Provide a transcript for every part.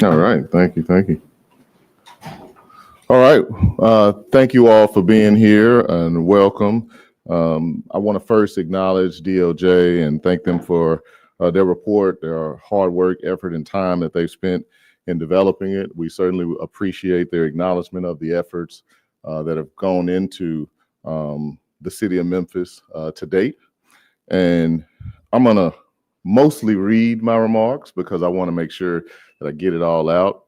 All right. Thank you. Thank you. All right. Thank you all for being here and welcome. I want to first acknowledge DOJ and thank them for their report, their hard work, effort, and time that they've spent in developing it. We certainly appreciate their acknowledgement of the efforts that have gone into the city of Memphis to date. And I'm going to mostly read my remarks because I want to make sure that I get it all out.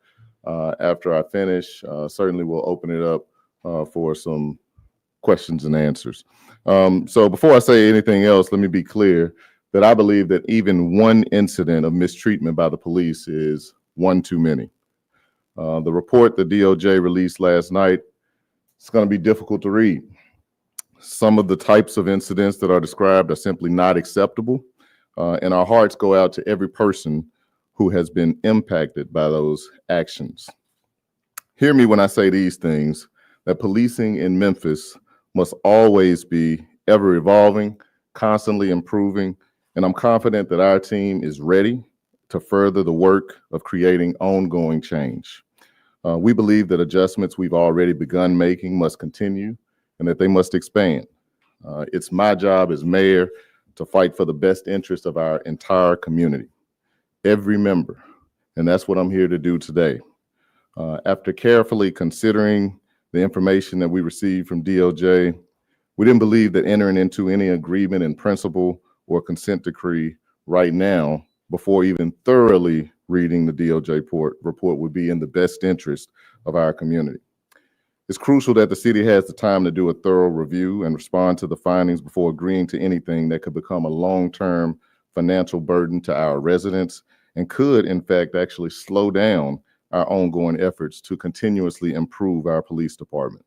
After I finish, certainly we'll open it up for some questions and answers. So before I say anything else, let me be clear that I believe that even one incident of mistreatment by the police is one too many. The report the DOJ released last night, it's going to be difficult to read. Some of the types of incidents that are described are simply not acceptable, and our hearts go out to every person who has been impacted by those actions. Hear me when I say these things, that policing in Memphis must always be ever evolving, constantly improving, and I'm confident that our team is ready to further the work of creating ongoing change. We believe that adjustments we've already begun making must continue and that they must expand. It's my job as mayor to fight for the best interest of our entire community, every member, and that's what I'm here to do today. After carefully considering the information that we received from DOJ, we didn't believe that entering into any agreement in principle or consent decree right now, before even thoroughly reading the DOJ report, would be in the best interest of our community. It's crucial that the city has the time to do a thorough review and respond to the findings before agreeing to anything that could become a long-term financial burden to our residents and could, in fact, actually slow down our ongoing efforts to continuously improve our police department.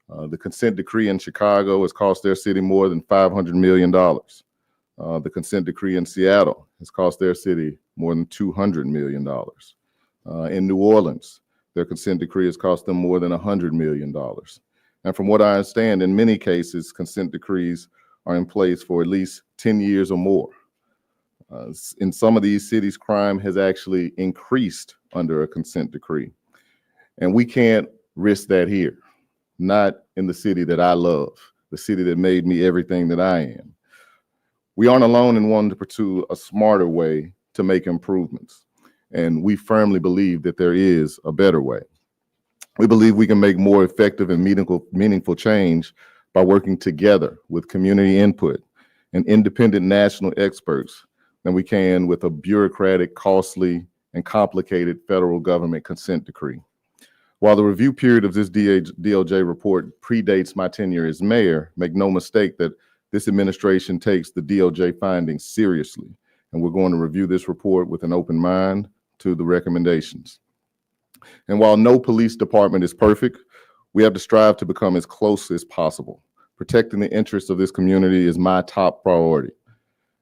The consent decree in Chicago has cost their city more than $500 million. The consent decree in Seattle has cost their city more than $200 million. In New Orleans, their consent decree has cost them more than $100 million. And from what I understand, in many cases, consent decrees are in place for at least 10 years or more. In some of these cities, crime has actually increased under a consent decree. And we can't risk that here, not in the city that I love, the city that made me everything that I am. We aren't alone in wanting to pursue a smarter way to make improvements. And we firmly believe that there is a better way. We believe we can make more effective and meaningful change by working together with community input and independent national experts than we can with a bureaucratic, costly, and complicated federal government consent decree. While the review period of this DOJ report predates my tenure as mayor, make no mistake that this administration takes the DOJ findings seriously, and we're going to review this report with an open mind to the recommendations. And while no police department is perfect, we have to strive to become as close as possible. Protecting the interests of this community is my top priority.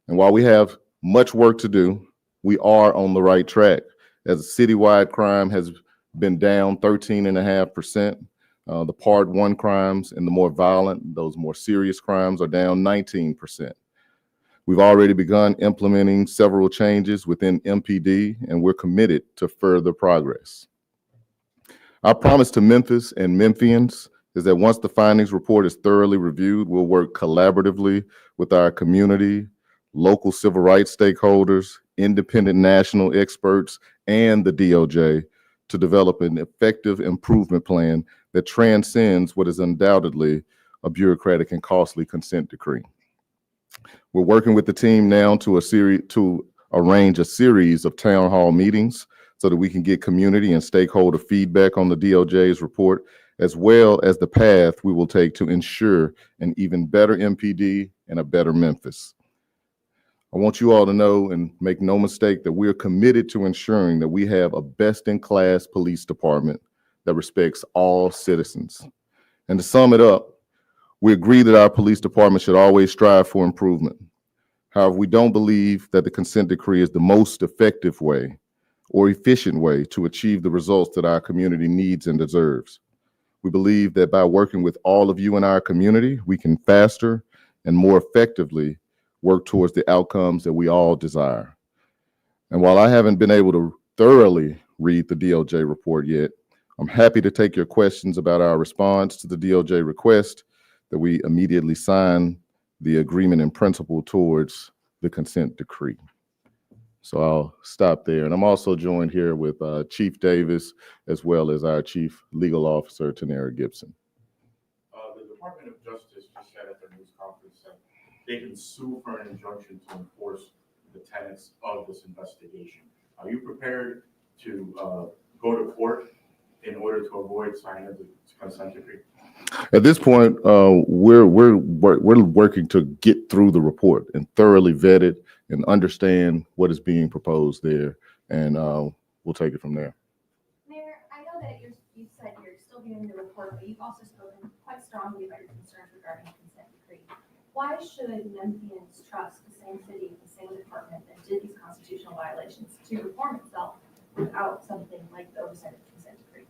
And while we have much work to do, we are on the right track, as citywide crime has been down 13.5%. The Part 1 crimes and the more violent, those more serious crimes, are down 19%. We've already begun implementing several changes within MPD, and we're committed to further progress. Our promise to Memphis and Memphians is that once the findings report is thoroughly reviewed, we'll work collaboratively with our community, local civil rights stakeholders, independent national experts, and the DOJ to develop an effective improvement plan that transcends what is undoubtedly a bureaucratic and costly consent decree. We're working with the team now to arrange a series of town hall meetings so that we can get community and stakeholder feedback on the DOJ's report, as well as the path we will take to ensure an even better MPD and a better Memphis. I want you all to know and make no mistake that we're committed to ensuring that we have a best-in-class police department that respects all citizens. And to sum it up, we agree that our police department should always strive for improvement. However, we don't believe that the consent decree is the most effective way or efficient way to achieve the results that our community needs and deserves. We believe that by working with all of you in our community, we can faster and more effectively work towards the outcomes that we all desire. And while I haven't been able to thoroughly read the DOJ report yet. I'm happy to take your questions about our response to the DOJ request that we immediately sign the agreement in principle towards the consent decree. So I'll stop there. And I'm also joined here with Chief Davis, as well as our Chief Legal Officer, Tanera Gibson. The Department of Justice just said at their news conference that they can sue for an injunction to enforce the tenets of this investigation. Are you prepared to go to court in order to avoid signing of the consent decree? At this point, we're working to get through the report and thoroughly vet it and understand what is being proposed there, and we'll take it from there. Mayor, I know that you said you're still viewing the report, but you've also spoken quite strongly about your concerns regarding the consent decree. Why should Memphians trust the same city, the same department that did these constitutional violations to reform itself without something like the oversight of the consent decree?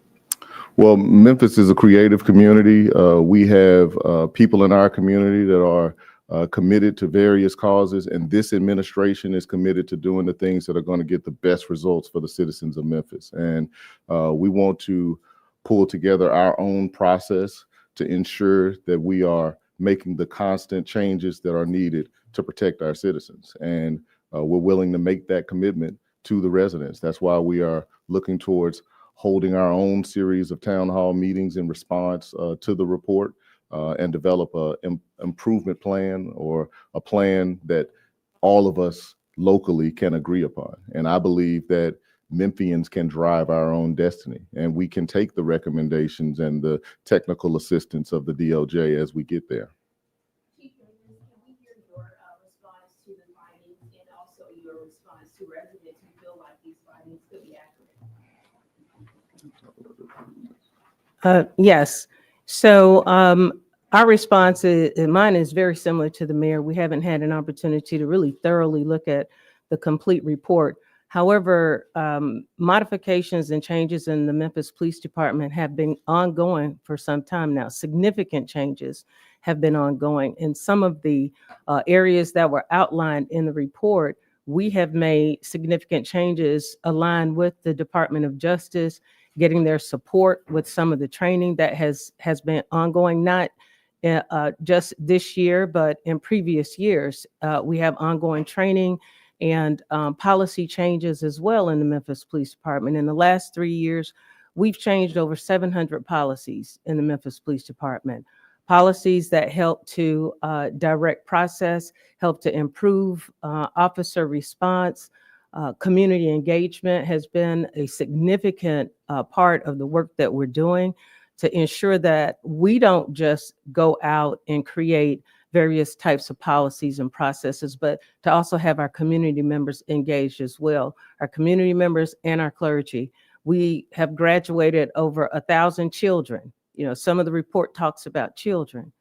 Well, Memphis is a creative community. We have people in our community that are committed to various causes, and this administration is committed to doing the things that are going to get the best results for the citizens of Memphis. And we want to pull together our own process to ensure that we are making the constant changes that are needed to protect our citizens. And we're willing to make that commitment to the residents. That's why we are looking towards holding our own series of town hall meetings in response to the report and develop an improvement plan or a plan that all of us locally can agree upon. And I believe that Memphians can drive our own destiny, and we can take the recommendations and the technical assistance of the DOJ as we get there. Chief, can we hear your response to the findings and also your response to residents who feel like these findings could be accurate? Yes. So our response mine is very similar to the mayor. We haven't had an opportunity to really thoroughly look at the complete report. However, modifications and changes in the Memphis Police Department have been ongoing for some time now. Significant changes have been ongoing. In some of the areas that were outlined in the report, we have made significant changes aligned with the Department of Justice, getting their support with some of the training that has been ongoing, not just this year, but in previous years. We have ongoing training and policy changes as well in the Memphis Police Department. In the last 3 years, we've changed over 700 policies in the Memphis Police Department. Policies that help to direct process, help to improve officer response. Community engagement has been a significant part of the work that we're doing to ensure that we don't just go out and create various types of policies and processes, but to also have our community members engaged as well, our community members and our clergy. We have graduated over 1,000 children. You know, some of the report talks about children,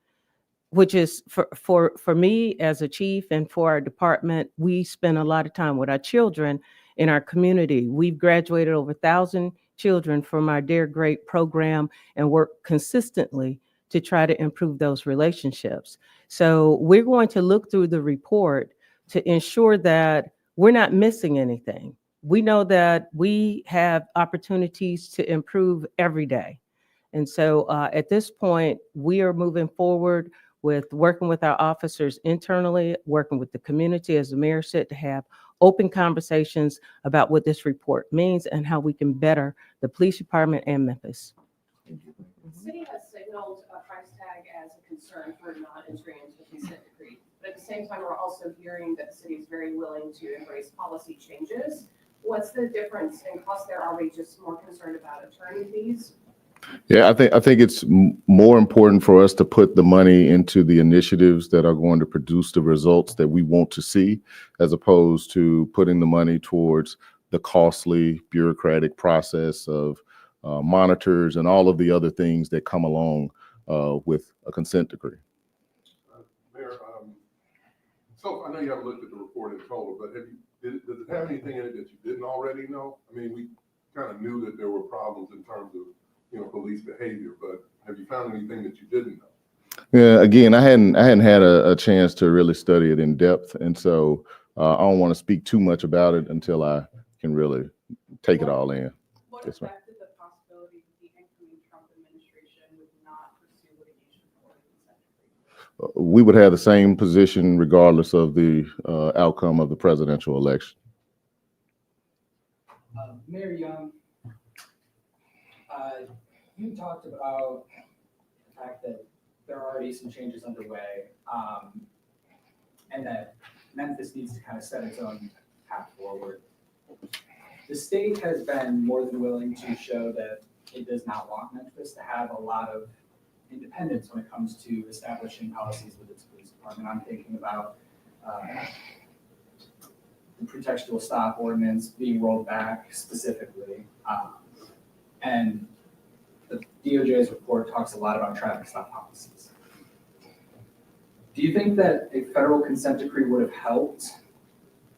which is for me as a chief and for our department, we spend a lot of time with our children in our community. We've graduated over 1,000 children from our Dare Great program and work consistently to try to improve those relationships. So we're going to look through the report to ensure that we're not missing anything. We know that we have opportunities to improve every day. And so at this point, we are moving forward with working with our officers internally, working with the community, as the mayor said, to have open conversations about what this report means and how we can better the police department and Memphis. The city has signaled a price tag as a concern for non-entry into the consent decree. But at the same time, we're also hearing that the city is very willing to embrace policy changes. What's the difference in cost there? Are we just more concerned about attorney fees? Yeah, I think it's more important for us to put the money into the initiatives that are going to produce the results that we want to see, as opposed to putting the money towards the costly bureaucratic process of monitors and all of the other things that come along with a consent decree. Mayor, so I know you haven't looked at the report in total, but does it have anything in it that you didn't already know? I mean, we kind of knew that there were problems in terms of, police behavior, but have you found anything that you didn't know? Yeah, again, I hadn't had a chance to really study it in depth, and so I don't want to speak too much about it until I can really take it all in. What Yes, ma'am. affected the possibility that the incoming Trump administration would not pursue litigation for the consent decree? We would have the same position regardless of the outcome of the presidential election. Mayor Young, you talked about the fact that there are already some changes underway, and that Memphis needs to kind of set its own path forward. The state has been more than willing to show that it does not want Memphis to have a lot of independence when it comes to establishing policies with its police department. I'm thinking about the pretextual stop ordinance being rolled back specifically. And the DOJ's report talks a lot about traffic stop policies. Do you think that a federal consent decree would have helped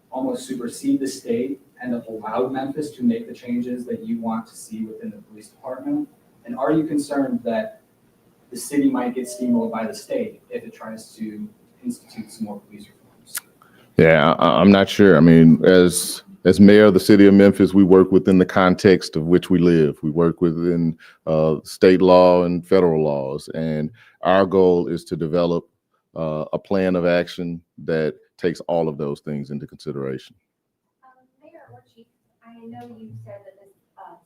almost supersede the state and have allowed Memphis to make the changes that you want to see within the police department? And are you concerned that the city might get steamrolled by the state if it tries to institute some more police reforms? Yeah, I'm not sure. I mean, as mayor of the city of Memphis, we work within the context of which we live. We work within state law and federal laws, and our goal is to develop a plan of action that takes all of those things into consideration. Mayor or Chief, I know you said that this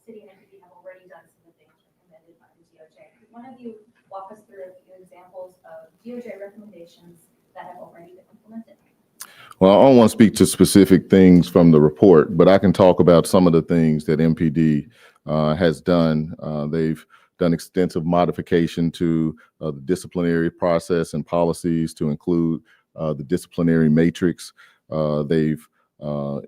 city and MPD have already done some of the things recommended by the DOJ. Could one of you walk us through a few examples of DOJ recommendations that have already been implemented? Well, I don't want to speak to specific things from the report, but I can talk about some of the things that MPD has done. They've done extensive modification to the disciplinary process and policies to include the disciplinary matrix. They've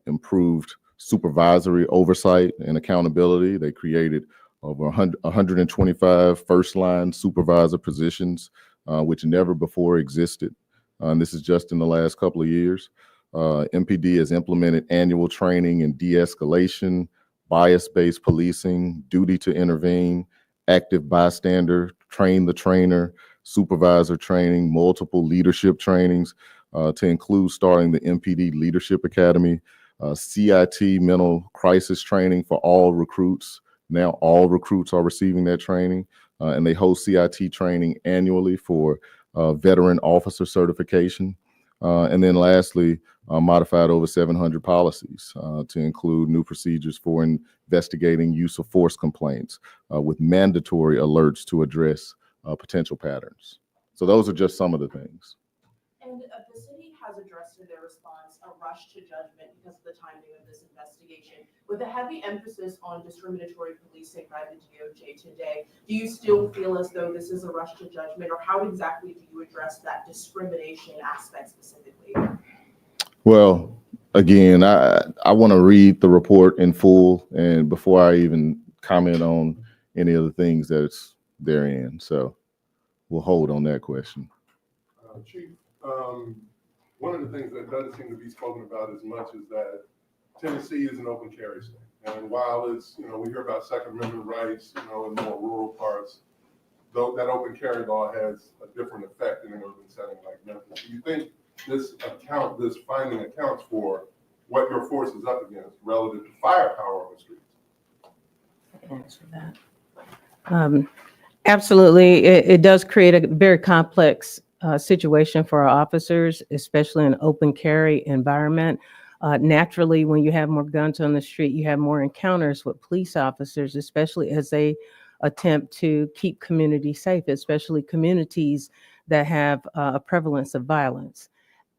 improved supervisory oversight and accountability. They created over 125 first-line supervisor positions, which never before existed. And this is just in the last couple of years. MPD has implemented annual training in de-escalation, bias-based policing, duty to intervene, active bystander, train the trainer, supervisor training, multiple leadership trainings, to include starting the MPD Leadership Academy, CIT mental crisis training for all recruits. Now all recruits are receiving that training, and they host CIT training annually for veteran officer certification. And then lastly, modified over 700 policies to include new procedures for investigating use of force complaints with mandatory alerts to address potential patterns. So those are just some of the things. And the city has addressed in their response a rush to judgment because of the timing of this investigation. With a heavy emphasis on discriminatory policing by the DOJ today, do you still feel as though this is a rush to judgment, or how exactly do you address that discrimination aspect specifically? Well, again, I want to read the report in full, and before I even comment on any of the things that's therein. So we'll hold on that question. Chief, one of the things that doesn't seem to be spoken about as much is that Tennessee is an open carry state. And while it's, we hear about Second Amendment rights, in more rural parts, though that open carry law has a different effect in an urban setting like Memphis. Do you think this finding accounts for what your force is up against relative to firepower on the streets? I can answer that. Absolutely. It does create a very complex situation for our officers, especially in an open carry environment. Naturally, when you have more guns on the street, you have more encounters with police officers, especially as they attempt to keep communities safe, especially communities that have a prevalence of violence.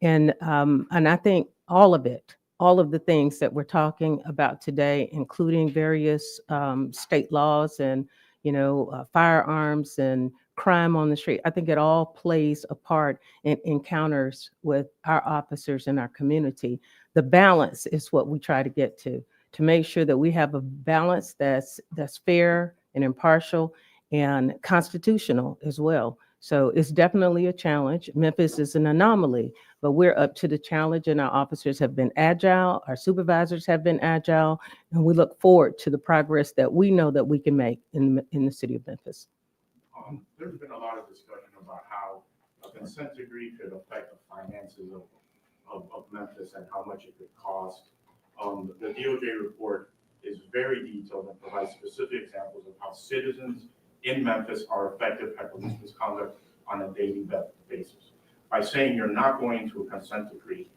And I think all of the things that we're talking about today, including various state laws and firearms and crime on the street, I think it all plays a part in encounters with our officers in our community. The balance is what we try to get to make sure that we have a balance that's fair and impartial and constitutional as well. So it's definitely a challenge. Memphis is an anomaly, but we're up to the challenge, and our officers have been agile, our supervisors have been agile, and we look forward to the progress that we know that we can make in the city of Memphis. There's been a lot of discussion about how a consent decree could affect the finances of Memphis and how much it could cost. The DOJ report is very detailed and provides specific examples of how citizens in Memphis are affected by police misconduct on a daily basis. By saying you're not going to a consent decree,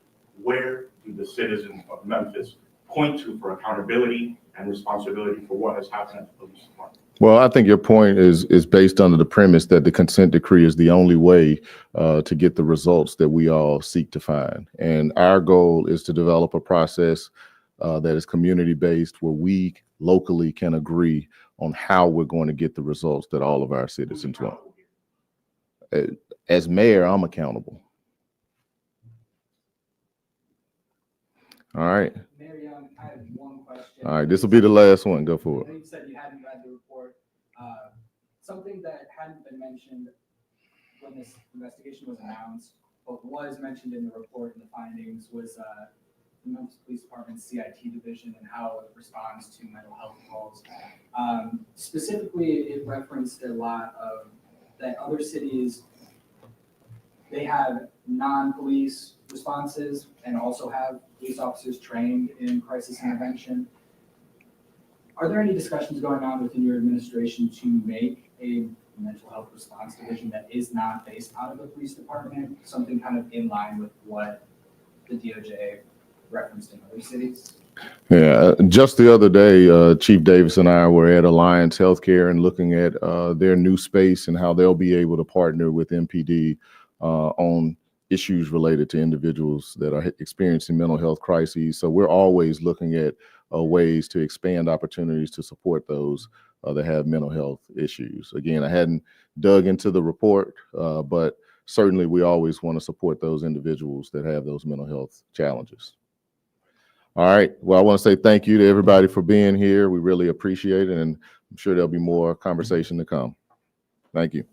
where do the citizens of Memphis point to for accountability and responsibility for what has happened at the police department? Well, I think your point is based under the premise that the consent decree is the only way to get the results that we all seek to find. And our goal is to develop a process that is community-based, where we locally can agree on how we're going to get the results that all of our citizens want. As mayor, I'm accountable. All right. Mayor Young, I have one question. All right. This will be the last one. Go for I it. know you said you hadn't read the report. Something that hadn't been mentioned when this investigation was announced, but was mentioned in the report and the findings, was the Memphis Police Department's CIT division and how it responds to mental health calls. Specifically, it referenced a lot of that other cities, they have non-police responses and also have police officers trained in crisis intervention. Are there any discussions going on within your administration to make a mental health response division that is not based out of the police department, something kind of in line with what the DOJ referenced in other cities? Yeah, just the other day, Chief Davis and I were at Alliance Healthcare and looking at their new space and how they'll be able to partner with MPD on issues related to individuals that are experiencing mental health crises. So we're always looking at ways to expand opportunities to support those that have mental health issues. Again, I hadn't dug into the report, but certainly we always want to support those individuals that have those mental health challenges. All right. Well, I want to say thank you to everybody for being here. We really appreciate it, and I'm sure there'll be more conversation to come. Thank you.